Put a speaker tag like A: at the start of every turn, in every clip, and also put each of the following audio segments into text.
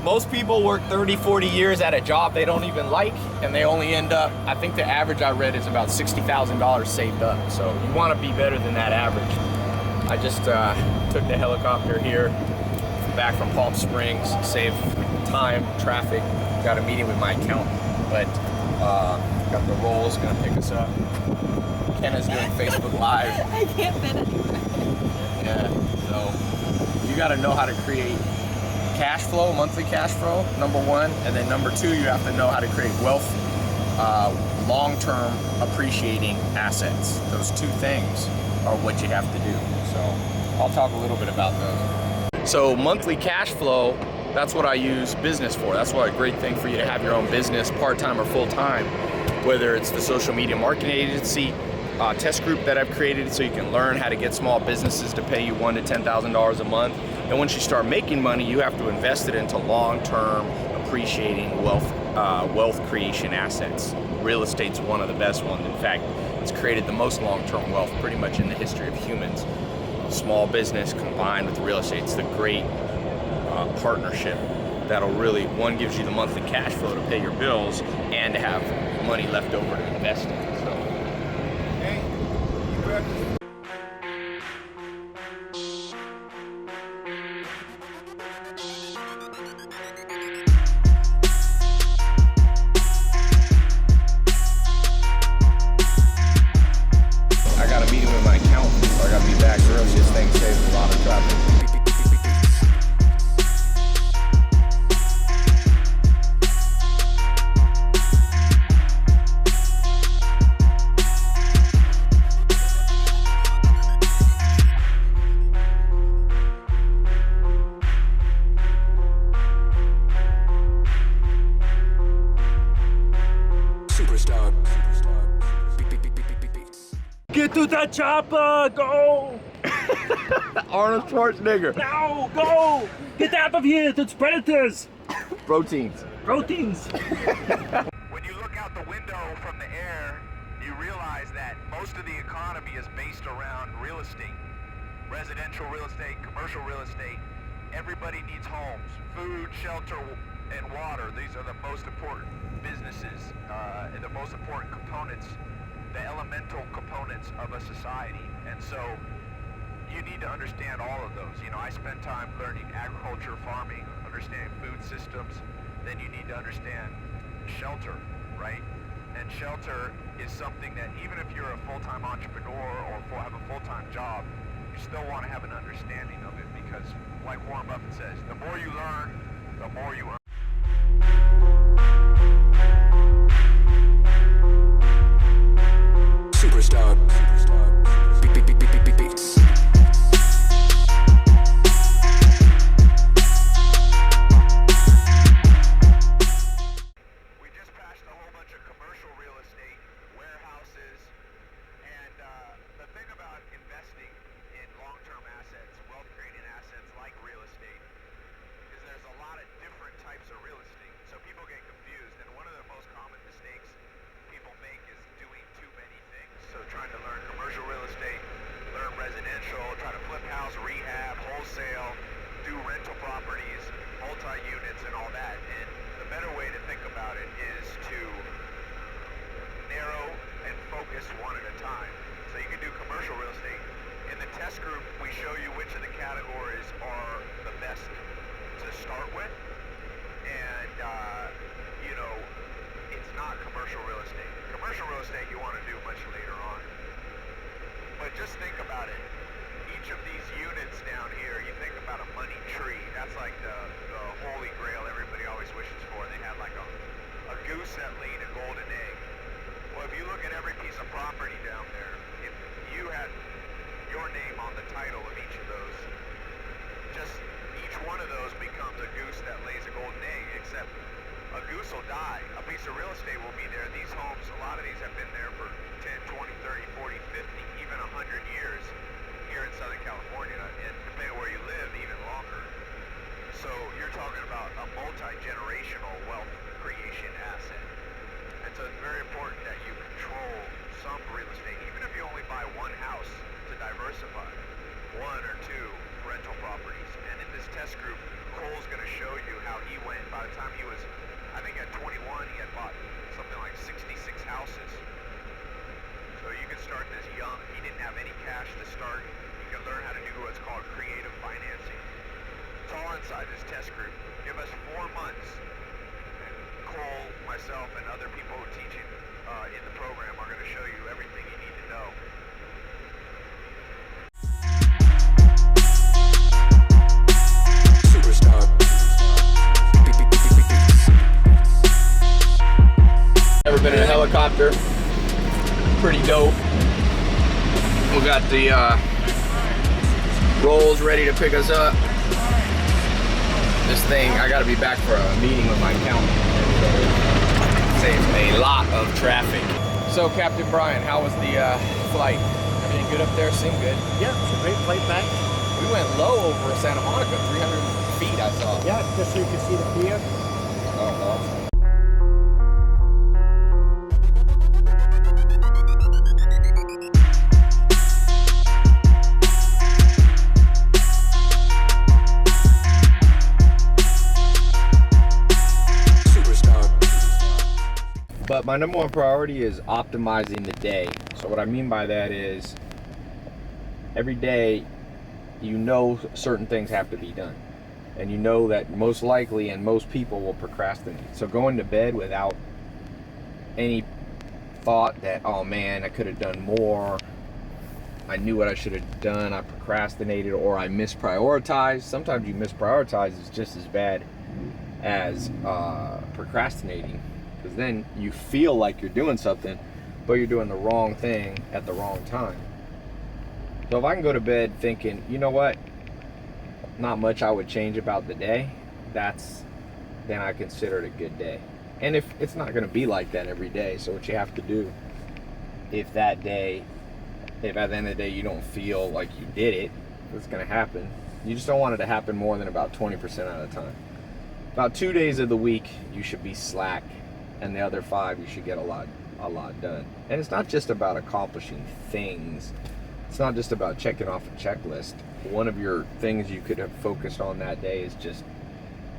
A: Most people work 30, 40 years at a job they don't even like, and they only end up, I think the average I read is about $60,000 saved up. So you want to be better than that average. I just took the helicopter here back from Palm Springs, saved time, traffic, got a meeting with my accountant, but got the rolls, gonna pick us up. Kenna's doing Facebook Live.
B: I can't fit anywhere.
A: Yeah, so you gotta know how to create cash flow, monthly cash flow, number one, and then number two, you have to know how to create wealth, long-term appreciating assets. Those two things are what you have to do. So I'll talk a little bit about those. So monthly cash flow, that's what I use business for. That's why a great thing for you to have your own business, part-time or full-time, whether it's the social media marketing agency, test group that I've created so you can learn how to get small businesses to pay you $1,000 to $10,000 a month. And once you start making money, you have to invest it into long-term appreciating wealth creation assets. Real estate's one of the best ones. In fact, it's created the most long-term wealth pretty much in the history of humans. Small business combined with real estate, it's the great partnership that'll really, one, gives you the monthly cash flow to pay your bills and to have money left over to invest in. So, hey, you ready? I got a meeting with my accountant, so I got to be back early. This thing saves a lot of traffic.
C: Get to the chopper! Go!
A: Arnold Schwarzenegger.
C: Now, go! Get out of here! It's predators!
A: Proteins.
C: Proteins!
D: When you look out the window from the air, you realize that most of the economy is based around real estate. Residential real estate, commercial real estate. Everybody needs homes. Food, shelter, and water. These are the most important businesses, the most important components, the elemental components of a society. And so you need to understand all of those. You know, I spend time learning agriculture, farming, understanding food systems. Then you need to understand shelter, right? And shelter is something that even if you're a full-time entrepreneur or have a full-time job, you still want to have an understanding of it, because like Warren Buffett says, the more you learn, the more you earn.
E: Superstar. Beats.
D: We just passed a whole bunch of commercial real estate, warehouses, and the thing about investing in long-term assets, wealth-creating assets like real estate, is there's a lot of different types of real estate. So people get confused, and one of the most common mistakes people make is doing too many things. So trying to learn commercial real estate, learn residential, try to flip house, rehab, wholesale, do rental properties, multi-units and all that. And the better way to think about it is to narrow and focus one at a time. So you can do commercial real estate. In the test group, we show you which of the categories are the best to start with. And, you know, it's not commercial real estate. Commercial real estate you want to do much later on. But just think about it. Each of these units down here, you think about a money tree. That's like the holy grail everybody always wishes for. They have like a goose that laid a golden egg. Well, if you look at every piece of property down there, if you had your name on the title of each of those, just each one of those becomes a goose that lays a golden egg, except a goose will die. A piece of real estate will be there. These homes, a lot of these have been there for 10, 20, 30, 40, 50, even 100 years here in Southern California, and depending on where you live, even longer. So you're talking about a multi-generational wealth creation asset. And so it's very important that you control some real estate, even if you only buy one house, to diversify. One or two rental properties. And in this test group, Cole's going to show you how he went start this young. He didn't have any cash to start. He could learn how to do what's called creative financing. It's all inside this test group. Give us 4 months. And Cole, myself, and other people who are teaching in the program are going to show you everything you need to know.
A: Never been in a helicopter. Pretty dope. We got the rolls ready to pick us up. This thing, I gotta be back for a meeting with my accountant. Saves a lot of traffic. So, Captain Brian, how was the flight? Everything good up there? Seemed good.
B: Yeah, it's a great flight back.
A: We went low over Santa Monica, 300 feet I saw.
B: Yeah, just so you can see the pier.
A: Oh, awesome. But my number one priority is optimizing the day. So what I mean by that is every day you know certain things have to be done. And you know that most likely and most people will procrastinate. So going to bed without any thought that, oh man, I could have done more. I knew what I should have done. I procrastinated or I misprioritized. Sometimes you misprioritize is just as bad as procrastinating. Because then you feel like you're doing something, but you're doing the wrong thing at the wrong time. So if I can go to bed thinking, you know what, not much I would change about the day, then I consider it a good day. And if it's not going to be like that every day, so what you have to do, if at the end of the day you don't feel like you did it, it's going to happen. You just don't want it to happen more than about 20% of the time. About 2 days of the week, you should be slack. And the other 5 you should get a lot done. And it's not just about accomplishing things. It's not just about checking off a checklist. One of your things you could have focused on that day is just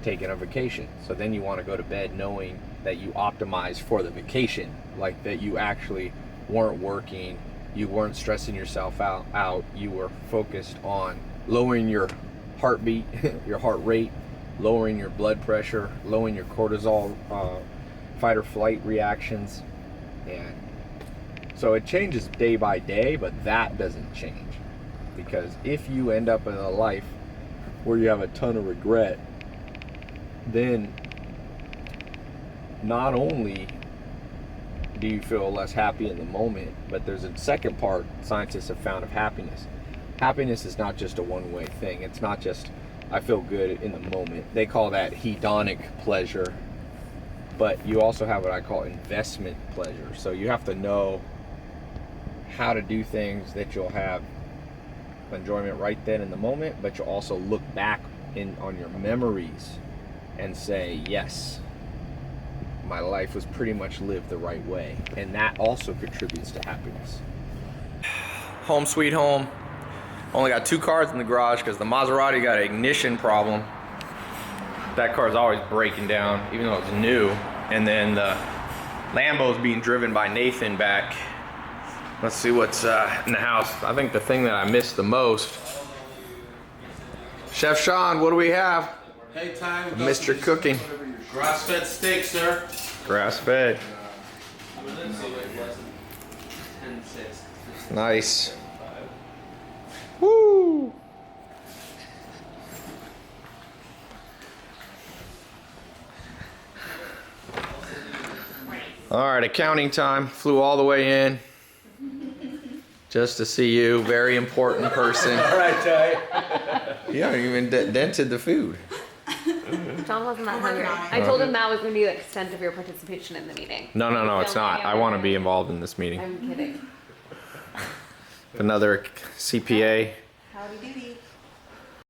A: taking a vacation. So then you want to go to bed knowing that you optimized for the vacation, like that you actually weren't working, you weren't stressing yourself out, you were focused on lowering your heartbeat, your heart rate, lowering your blood pressure, lowering your cortisol fight or flight reactions. And so it changes day by day, but that doesn't change, because if you end up in a life where you have a ton of regret, then not only do you feel less happy in the moment, but there's a second part scientists have found of happiness. Happiness is not just a one-way thing. It's not just I feel good in the moment. They call that hedonic pleasure. But you also have what I call investment pleasure. So you have to know how to do things that you'll have enjoyment right then in the moment, but you'll also look back on your memories and say, yes, my life was pretty much lived the right way. And that also contributes to happiness. Home sweet home. Only got 2 cars in the garage because the Maserati got an ignition problem. That car's always breaking down, even though it's new. And then the Lambo's being driven by Nathan back. Let's see what's in the house. I think the thing that I missed the most. Chef Sean, what do we have?
E: Hey, time.
A: Mr. Cooking.
E: Grass-fed steak, sir.
A: Grass-fed. Nice. Woo! All right, accounting time. Flew all the way in just to see you. Very important person.
E: All right, Tai.
A: You haven't even dented the food.
F: John wasn't that hungry. I told him that was going to be the extent of your participation in the meeting.
A: No, it's not. I want to be involved in this meeting.
F: I'm kidding.
A: Another CPA.
F: Howdy doody.